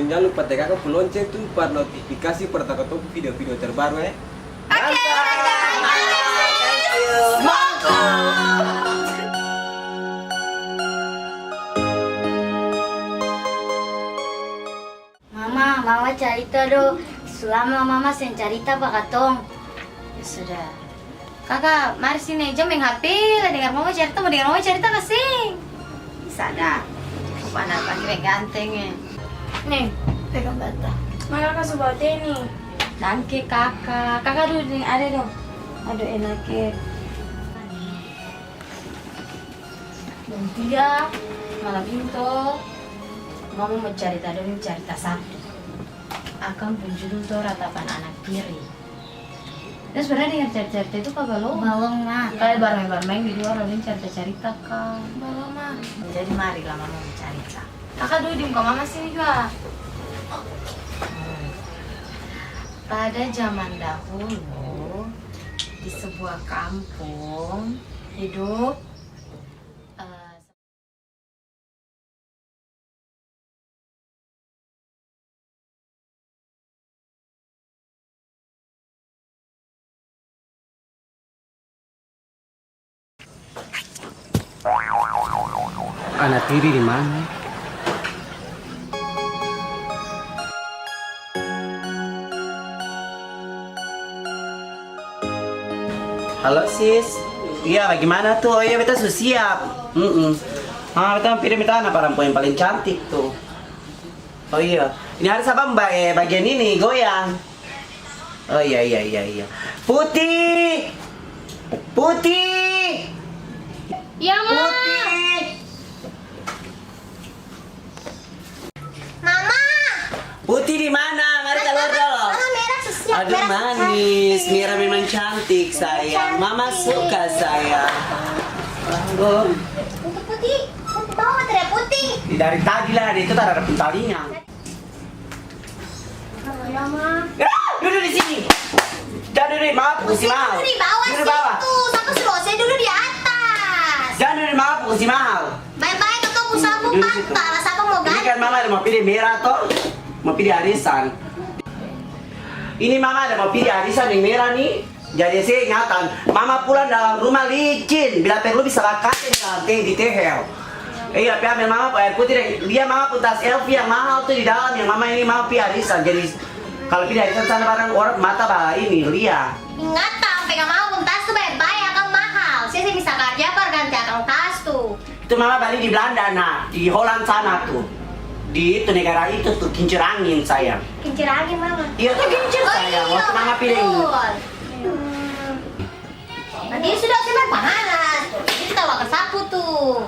Dan jangan lupa tekan lonceng tuh per notifikasi per takut video-video terbaru ya. Oke, Mama cerita do. Selama Mama sen cerita Pak Katong. ya sudah. Kakak, mari sini aja main HP, lah dengar Mama cerita, mau dengar Mama cerita kasih. Bisa dah. Mana pakai ganteng ya. Nih, pegang bata. Mana kakak sebuah nih? Tangke kakak, kakak dulu nih ada dong. Aduh enaknya. Dan dia malam itu Mama mau cerita dong, cerita satu. Akan berjudul tuh ratapan anak tiri. Dan sebenarnya dengar cerita itu kagak lo. Bawang mah. Kayak bareng-bareng di luar lalu cerita kan. Bawa mah. Jadi mari lah Mama mau cerita. Kakak dulu di muka Mama sini juga. Pada zaman dahulu di sebuah kampung hidup Anak tiri di mana? Halo sis, iya bagaimana tuh? Oh iya beta sudah siap. Beta pilih beta anak perempuan yang paling cantik tuh. Oh iya, ini harus apa mbak? Bagian ini goyang. Oh iya. Putih, Putih, Ya ma. Putih. Mama. Putih di mana? Mari keluar dulu. Mama merah siap. Aduh manis, Mira memang cantik sayang. Mama suka sayang. Oh. Untuk putih. Putih bawa material putih. Dari tadi lah, itu tak ada pentalinya. Ya ma. Duduk di sini. Jangan duduk di bawah, kursi mahal. Duduk di bawah Duduk di bawah. situ. Satu suruh saya duduk di atas. Jangan duduk di bawah, kursi mahal. Baik-baik atau usahamu Duduk di situ. patah. Rasa apa mau Ini ganti? kan mama ada mau pilih merah toh, mau pilih arisan. Ini mama ada mau pilih arisan yang merah nih. Jadi saya ingatan, mama pulang dalam rumah licin. Bila perlu bisa bakatin teh di tehel. Iya, ambil mama air putih deh. Dia mama pun tas LV yang mahal tuh di dalam. Yang mama ini mau pilih arisan. Jadi kalau pilih arisan sana barang orang mata bah ini Lia. Ingatan, pegang mau pun tas tuh baik-baik akan mahal. Saya bisa kerja per ganti akang tas tuh. Itu mama balik di Belanda nah, di Holland sana tuh. Di itu negara itu tuh kincir angin sayang. Kincir angin mama. Iya tuh kincir sayang. Waktu mama pilih ini. Nanti sudah sampai panas. Jadi kita bakal sapu tuh.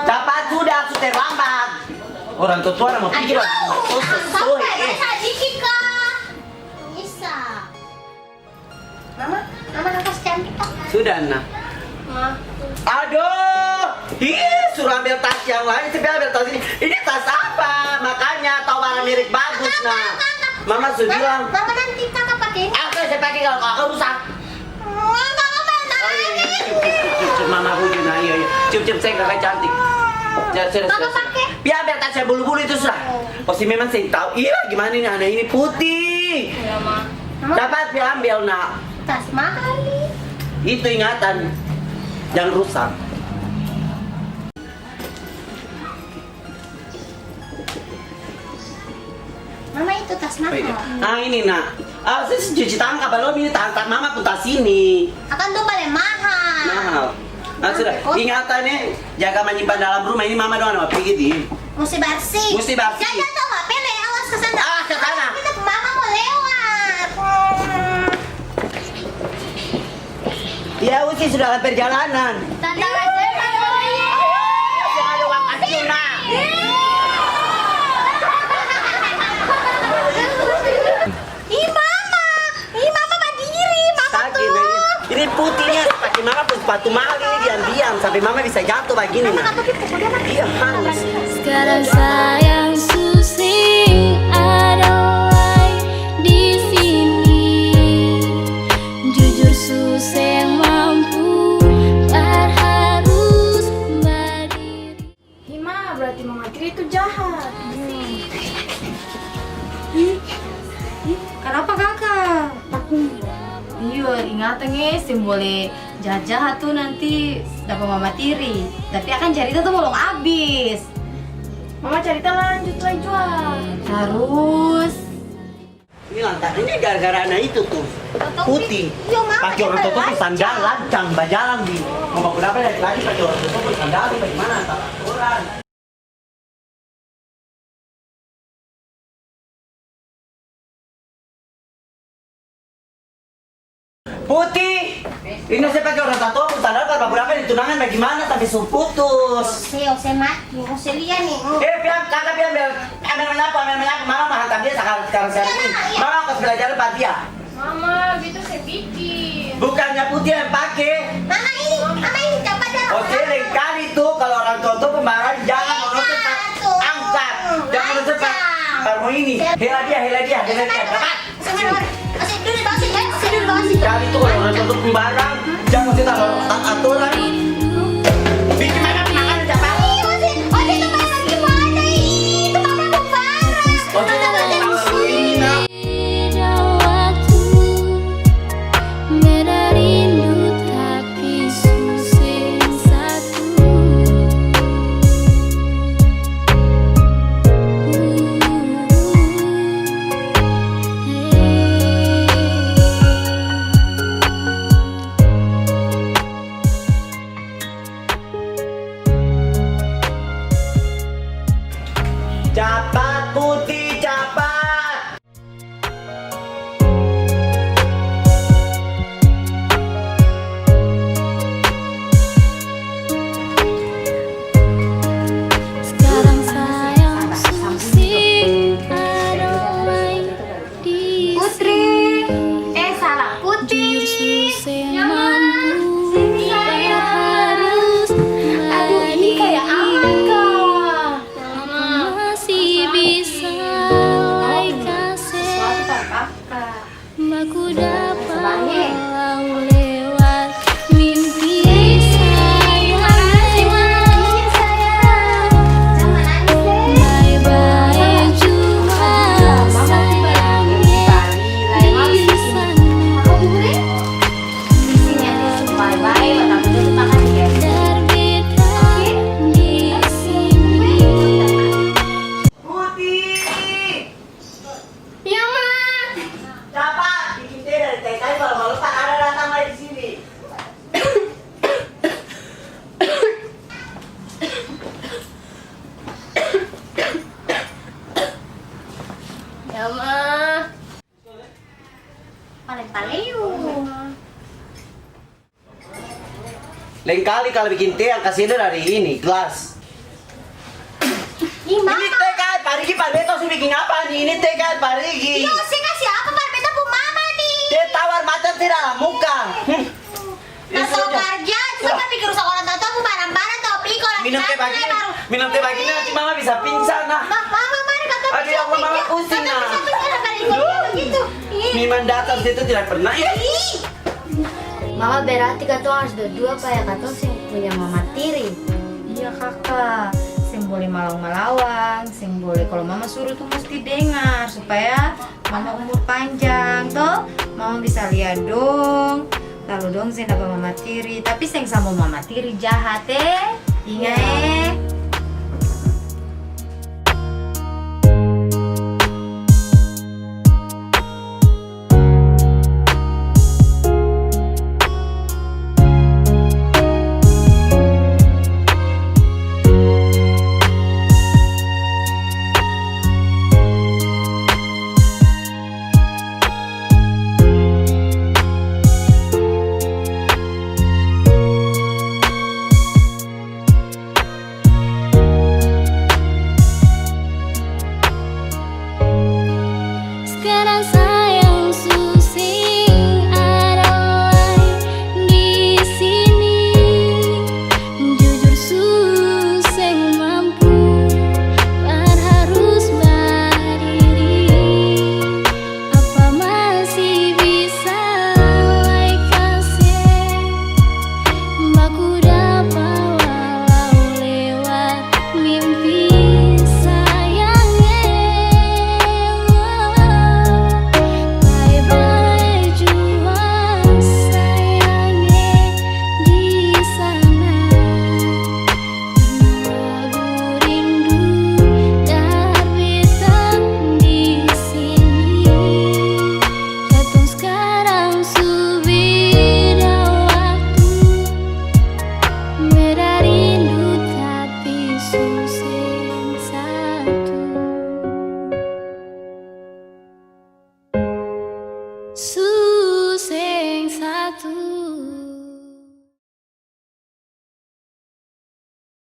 Dapat sudah terlambat. Orang tua mau pikir Aduh, sampai bisa dikit kak. Bisa. Mama nafas cantik kak. Sudah nah. Ma. Aduh, suruh ambil tas yang lain, tapi ambil tas ini. Ini tas apa? Makanya tahu barang mirip bagus nah. Mama sudah bilang. Mama nanti kakak pakai. Saya pakai kalau kakak rusak. Oh iya, cium mama hujan nah iya. Cium saya kakak cantik. Mama pakai. Biar tasnya bulu-bulu itu sudah. Pasti memang saya tahu. Iya gimana ini anak ini putih. Ya ma. Dapat diambil nak. Tas mahal nih. Itu ingatan. Jangan rusak. Mama itu tas mahal. Nah ini nak. Saya cuci tangan belum ini tangan mama pun tas ini. Akan tuh paling mahal. Mahal. Nah sudah. Ingatan nih jaga menyimpan dalam rumah ini mama doang mau pergi di. Mesti bersih. Mesti bersih. Jangan tuh HP le, awas ke sana. Ah, ke sana. Kita mama mau lewat. Ya usi sudah perjalanan. Tante Raja Yang ada uang kecil nak. Ih mama berdiri, mama Sakit tuh. nih. Ini putihnya pakai mama pun sepatu mahal ini diam-diam sampai mama bisa jatuh begini nak. Iya hangus. Sekarang sayang Susi ada lagi di sini. Jujur Susi yang mampu harus berdiri. Hima berarti mama tiri itu jahat. ingatan sing boleh jahat tuh nanti dapat mama tiri. Tapi akan cerita tuh belum habis. Mama cerita lanjut lagi jual. Terus Ini lantak, ini gara-gara anak itu tuh putih. Iya, Mama, Pakai orang tua tuh lancang. sandal lancang, bajalang di. Mau berapa lagi pakai orang tua tuh sandal tuh bagaimana? Tak aturan. Putih, ini saya pakai orang tato, sandal kalau berapa di tunangan bagaimana tapi putus. Ose mat, ose lian nih. Kakak bilang ambil apa, mama menghantam dia sekarang ini. Mama harus belajar empat dia. Mama, gitu saya bikin. Bukannya putih yang pakai. Mama ini dapat darah. Oke, lain kali tuh kalau orang tua tuh pembaharan jangan menuntut angkat, jangan menuntut parmo ini. Hela dia. Dapat. Kali tuh kalau orang tua tuh pembaharan jangan mesti tahu aturan. Bikin mana makan dapat. Oke, kalau ini nak. Beda waktu, beda rindu tapi susah satu. Cepat putih, cepat. Sekarang sayang susing ada lain di Putri. Salah Putri. susah mampu harus Aduh, ini kayak apa? masih bisa kasih aku dapat walau lewat mimpi sayang baik-baik cuma sayangnya di sana terbitan di sini. Putih. Iya, Ma. Cepat bikin teh dari teh tadi kalau malu tak ada datang lagi di sini. Ya, Ma. Lain kali kalau bikin teh yang kasih dari ini gelas. Ini teh kan Parigi Pak Beto sih bikin apa nih? Ini teh kan Parigi. Dia tawar mata tidak muka. Minum teh pagi nanti mama bisa pingsan nah. Aduh ya Allah mama pusing nah. Minuman datang situ tidak pernah. Mama berarti katong harus berdua pak ya katong sing punya mama tiri. Iya kakak, sing boleh malawang-malawang, sing boleh kalau mama suruh tuh mesti dengar supaya mama umur panjang toh. Mama bisa lihat dong. Lalu dong sing dapat mama tiri, tapi sing sama mama tiri jahat ingat